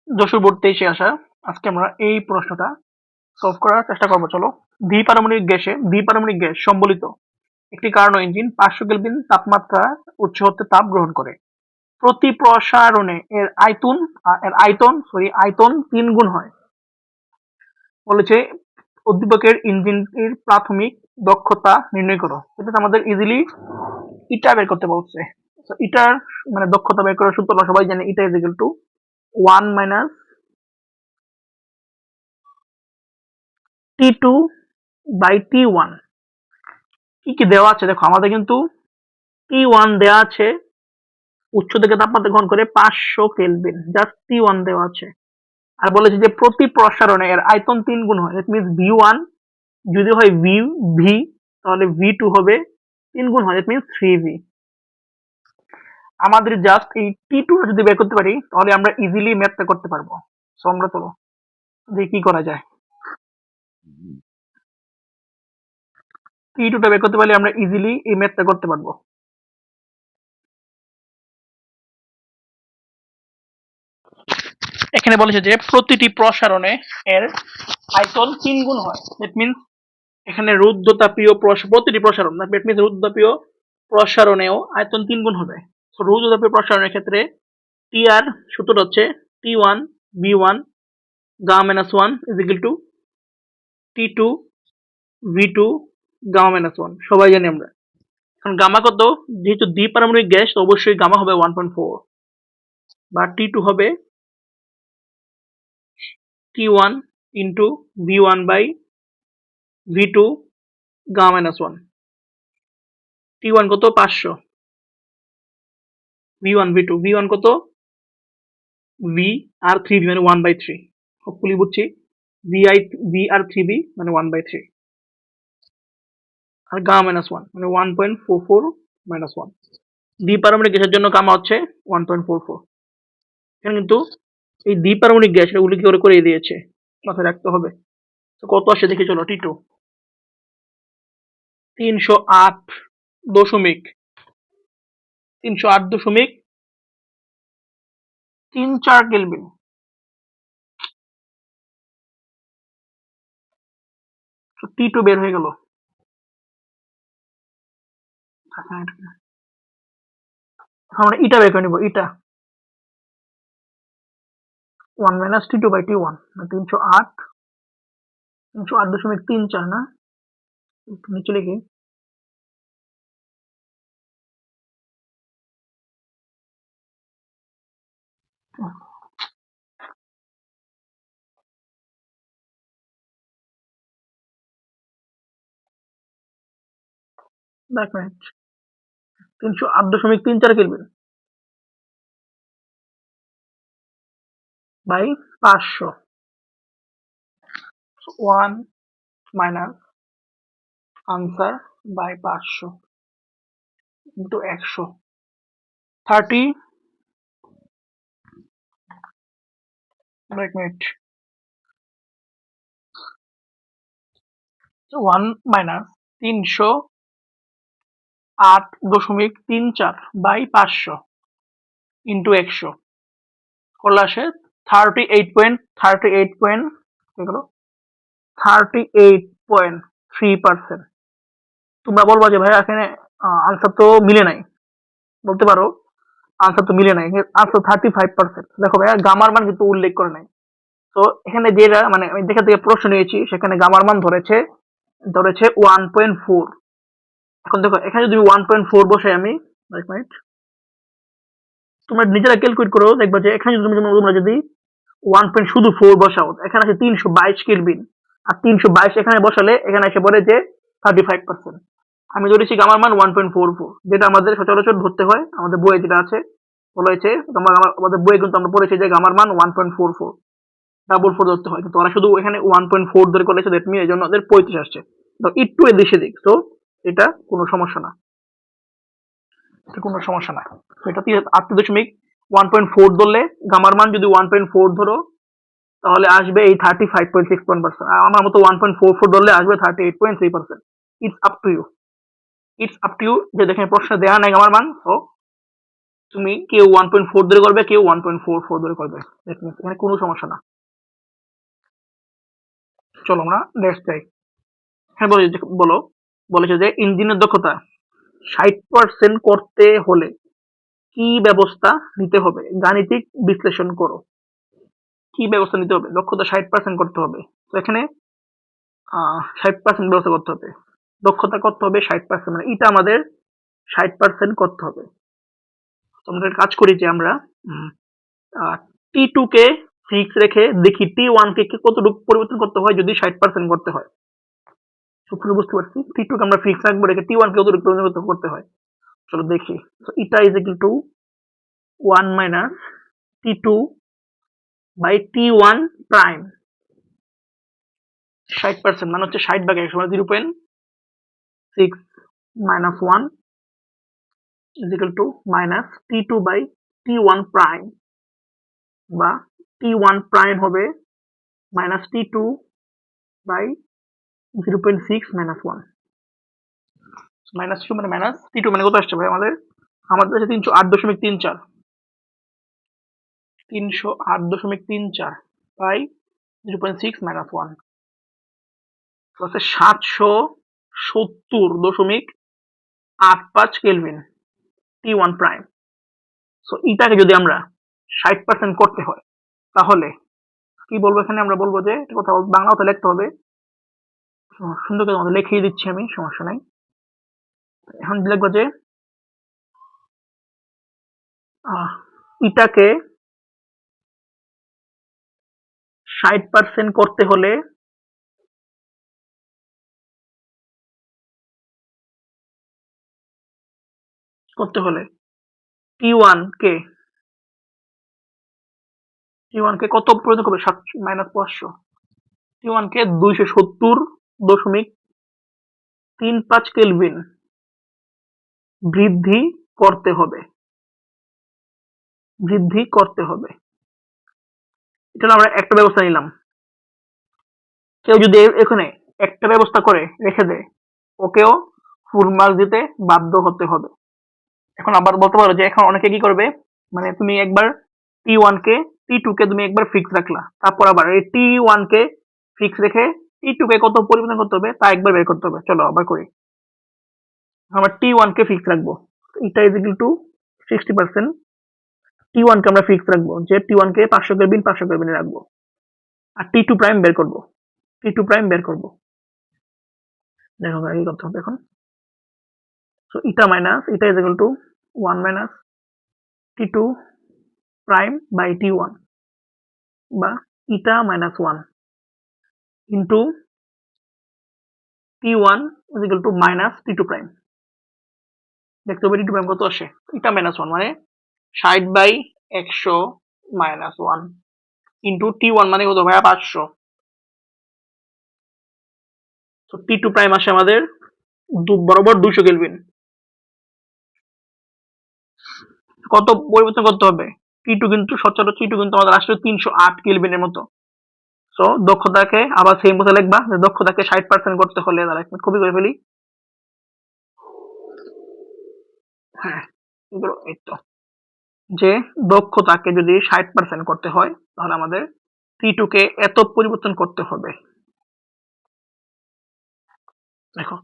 Jessore board 23 এ আসা। আজকে আমরা এই প্রশ্নটা সলভ করার চেষ্টা করব। চলো। দ্বিপারমাণবিক গ্যাস সম্বলিত একটি কার্নো ইঞ্জিন 500 কেলভিন তাপমাত্রা উচ্চ হতে তাপ গ্রহণ করে। প্রতি প্রসারণে এর আয়তন 3 গুণ হয়। বলেছে উদ্দীপকের ইঞ্জিনটির প্রাথমিক দক্ষতা নির্ণয় করো। এটা আমাদের ইজিলি ইটা বের করতে বলছে। তো ইটার মানে দক্ষতা বের করার সূত্র আমরা সবাই জানি। ইটা is equal to 1 minus T2 by T1। কি কি দেওয়া আছে দেখো, আমাদের কিন্তু T1 দেওয়া আছে, উচ্চ থেকে তাপমাত্রা গ্রহণ করে 500 কেলভিন, জাস্ট T1 দেওয়া আছে। আর বলেছে যে প্রতি প্রসারণে এর আয়তন 3 গুণ হয়। দ্যাট মিন্স V1 যদি হয় V তাহলে V2 হবে 3 গুণ হয়, দ্যাট মিন্স 3V। আমাদের জাস্ট এই T2 যদি বের করতে পারি তাহলে আমরা ইজিলি ম্যাথটা করতে পারবো। সো আমরা চলো দেখি কি করা যায়। T2 টা বের করতে পারলে আমরা ইজিলি এই ম্যাথটা করতে পারবো। এখানে বলেছে যে প্রতিটি প্রসারণে এর আয়তন 3 গুণ হয়। দ্যাট মিন্স এখানে রুদ্ধতাপীয় প্রতিটি প্রসারণ, দ্যাট মিন্স রুদ্ধতাপীয় প্রসারণেও আয়তন 3 গুণ হবে। সো রুদ্ধতাপীয় প্রসারণের ক্ষেত্রে টি আর সূত্রটা হচ্ছে T1 V1 gamma minus 1 is equal to T2 V2 gamma minus 1। সবাই জানি আমরা। এখন গামা কত? যেহেতু দ্বিপারমাণবিক গ্যাস তো অবশ্যই গামা হবে 1.4 বা T2 হবে T1 into V1 by V2 gamma minus 1। T1 কত? 500। V1 কত? V আর 3B মানে 1/3। হোপফুলি বুঝছি। V আর 3B মানে 1/3 আর গামা মাইনাস 1 মানে 1.44 মাইনাস 1। দ্বিপারমাণবিক গ্যাসের জন্য গামা হচ্ছে 1.44। এখানে কিন্তু এই দ্বিপারমাণবিক গ্যাস এটা উল্লেখ করে দিয়েছে, মাথায় রাখতে হবে। তো কত আসে দেখি চলো। T2 308.34 kelvin. T2 বের হয়ে গেল। আমরা ইটা বের করে নিব। ইটা 1 মাইনাস T2 বাই T1 308.34 না, নিচে লিখি। এক minute. 308.34 kelvin by 500। 1 minus answer by 500 into 100 30। এক মিনিট। 1 মাইনাস 308.34 বাই 500 ইন্টু 100 করলে আসে 38.3%। তোমরা বলবা যে ভাই এখানে আনসার তো মিলে নাই। বলতে পারো আনসার তো মিলে নাই, আনসার 35%। দেখো ভাইয়া গামার মান কিন্তু উল্লেখ করে নাই। তো এখানে যেটা মানে আমি যেখান থেকে প্রশ্ন নিয়েছি সেখানে গামার মান ধরেছে 1.4। এখন দেখো এখানে যদি 1.4 বসাই আমি, এক মিনিট, তোমরা নিজেরা ক্যালকুলেট করো, দেখবা যে এখানে তোমরা যদি 1.4 বসাও, এখানে আছে 322 কেলভিন, আর 322 এখানে বসালে এখানে এসে পড়ে যে 35%। আমি ধরেছি গামার মান 1.44, যেটা আমাদের সচরাচর ধরতে হয়। আমাদের বইয়ে যেটা আছে বলা হয়েছে, আমাদের বইয়ে কিন্তু আমরা পড়েছি যে গামার মান 1.44, ডাবল 4 ধরতে হয়, কিন্তু ওরা শুধু এখানে 1.4 ধরে করেছে। দ্যাট মিন এই জন্য ওদের 35 আসছে। তো একটু এদিক সেদিক, তো এটা কোনো সমস্যা না। এটা 8.1.4 ধরলে গামার মান যদি 1.4 ধরো তাহলে আসবে এই 35.61%। আমার মতো 1.44 ধরলে আসবে 38.3%। It's up to you. যে দেখেন প্রশ্ন দেয়া নাই গামার মান, তো তুমি কেউ 1.4 ধরে করবে, কেউ 1.44 ধরে করবে, এখানে কোনো সমস্যা না। চলো আমরা নেক্সট যাই। হ্যাঁ বলেছে যে ইঞ্জিনের দক্ষতা 60% করতে হলে কি ব্যবস্থা নিতে হবে, গাণিতিক বিশ্লেষণ করো। কি ব্যবস্থা নিতে হবে? দক্ষতা 60% করতে হবে, তো এখানে 60% ব্যবস্থা করতে হবে, দক্ষতা করতে হবে 60%, মানে এটা আমাদের 60% করতে হবে। আমরা কাজ করি যে আমরা T2 কে ফিক্স রেখে দেখি T1 কে কতটুকু পরিবর্তন করতে হয় যদি 60% করতে হয়। বুঝতে পারছি, T2 কে আমরা ফিক্স রাখবো, রেখে T1 কে কতটুকু পরিবর্তন করতে হয়। চলো দেখি। সো এটা is equal to 1 minus T2 by T1 prime. 60% মানে হচ্ছে 60 ভাগ 100 মানে 0.6 minus 1 is equal to minus T2 by T1 prime, বা T1 প্রাইম হবে minus T2 by 0.6 minus 1। Minus 2 মানে মাইনাস T2 মানে কত আসছে ভাই আমাদের? আমাদের আছে 308.34, 308.34 বাই 0.6 মাইনাস 1 হচ্ছে 770.85 কেলভিন T1 প্রাইম। সো এটাকে যদি আমরা 60% করতে হয় তাহলে কি বলবো? এখানে আমরা বলবো যে কোথাও বাংলাতে লিখতে হবে, সুন্দর করে তোমাদের লিখিয়ে দিচ্ছি আমি, সমস্যা নাই। এখন লিখবো যে এটাকে 60% করতে হলে T1 কে কত পরিবর্তন করবে? মাইনাস 500। T1 কে 270.35 কেলভিন বৃদ্ধি করতে হবে। এটা আমরা একটা ব্যবস্থা নিলাম। কেউ যদি এখানে একটা ব্যবস্থা করে রেখে দেয়, ওকেও ফুল মার্ক দিতে বাধ্য হতে হবে। এখন আবার বলতে পারো যে এখন অনেকে কি করবে, মানে তুমি একবার T1 কে T2 কে তুমি একবার ফিক্স রাখলা, তারপর আবার এই T1 কে ফিক্স রেখে T2 কে কত পরিবর্তন করতে হবে তা একবার বের করতে হবে। চলো আবার করি। আমরা T1 কে ফিক্স রাখবো, এটা ইজ ইকুয়াল টু 60%। T1 কে আমরা ফিক্স রাখবো যে T1 কে 500 কেলভিনে রাখবো, আর T2 প্রাইম বের করবো। দেখো কি করতে হবে এখন। সো এটা মাইনাস এটা is equal to 1 minus T2 prime by T1, বা ইটা minus 1 into T1 is equal to minus T2 prime. দেখতে পাবো T2 প্রাইম কত আসে, ইটা মাইনাস 1 মানে 60 বাই 100 মাইনাস 1 ইন্টু T1 মানে কত ভাইয়া 500। তো T2 প্রাইম আসে আমাদের বরাবর 200 কেলভিন। কত পরিবর্তন করতে হবে? T2 কিন্তু সচরাচর T2 কিন্তু আমাদের আসলে 308 কেলভিনের মতো। সো দক্ষতাকে আবার সেম কথা লিখবা, যে দক্ষতাকে 60% করতে হলে, তাহলে কপি করে ফেলি। হ্যাঁ, এগুলো এই তো, যে দক্ষতাকে যদি 60% করতে হয় তাহলে আমাদের T2 কে এত পরিবর্তন করতে হবে। দেখো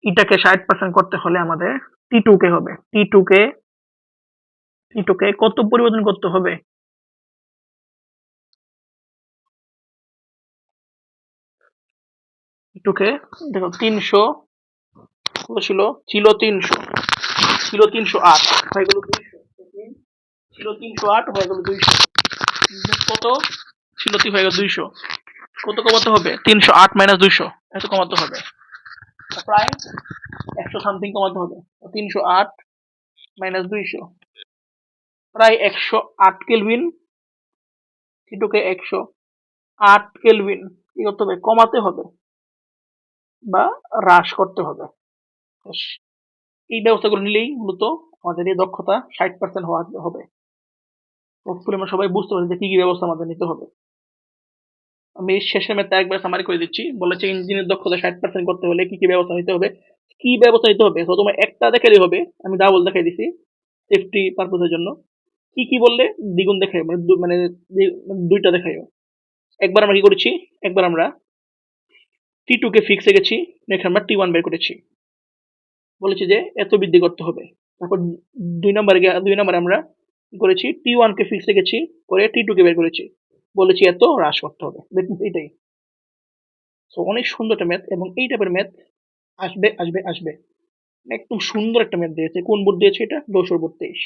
এটাকে 60% করতে হলে আমাদের T2 কে হবে, T2 কে কত পরিবর্তন করতে হবে? T2 কে দেখো 300 কত ছিল 308 হয়ে গেল 200, ছিল 308 হয়ে গেল 200, কত ছিল হয়ে গেল 200, কত কমাতে হবে? 308 মাইনাস 200 এত কমাতে হবে, প্রায় 100 সামথিং কমাতে হবে। 308 মাইনাস 200 প্রায় 108 কেলভিন। T2 কে 108 কেলভিন কি করতে হবে? কমাতে হবে বা হ্রাস করতে হবে। এই ব্যবস্থাগুলো নিলেই মূলত আমাদের এই দক্ষতা 60% হওয়া হবে। হোপফুলি আমরা সবাই বুঝতে পারছি যে কি কি ব্যবস্থা আমাদের নিতে হবে। আমি শেষের ম্যাথটা একবার সামারি করে দিচ্ছি। বলেছে ইঞ্জিনের দক্ষতা 60% করতে হলে কি কি ব্যবস্থা নিতে হবে। তো তোমার একটা দেখালেই হবে, আমি ডাবল দেখাই দিছি। সেফটি পারপোজের জন্য কি কি বললে দ্বিগুণ দেখাই মানে মানে দুইটা দেখাই। একবার আমরা কি করেছি, একবার আমরা টি টু কে ফিক্সে গেছি, এখানে আমরা টি ওয়ান বের করেছি, বলেছি যে এত বৃদ্ধি করতে হবে। তারপর ২ নম্বরে আমরা কি করেছি, টি ওয়ান কে ফিক্সে গেছি, করে টি টু কে বের করেছি, বলেছি এত হ্রাস করতে হবে। দেখুন এটাই। তো অনেক সুন্দর একটা ম্যাথ, এবং এই টাইপের ম্যাথ আসবে আসবে আসবে। একদম সুন্দর একটা ম্যাথ দিয়েছে। কোন বোর্ড দিয়েছে এটা? যশোর বোর্ড 23।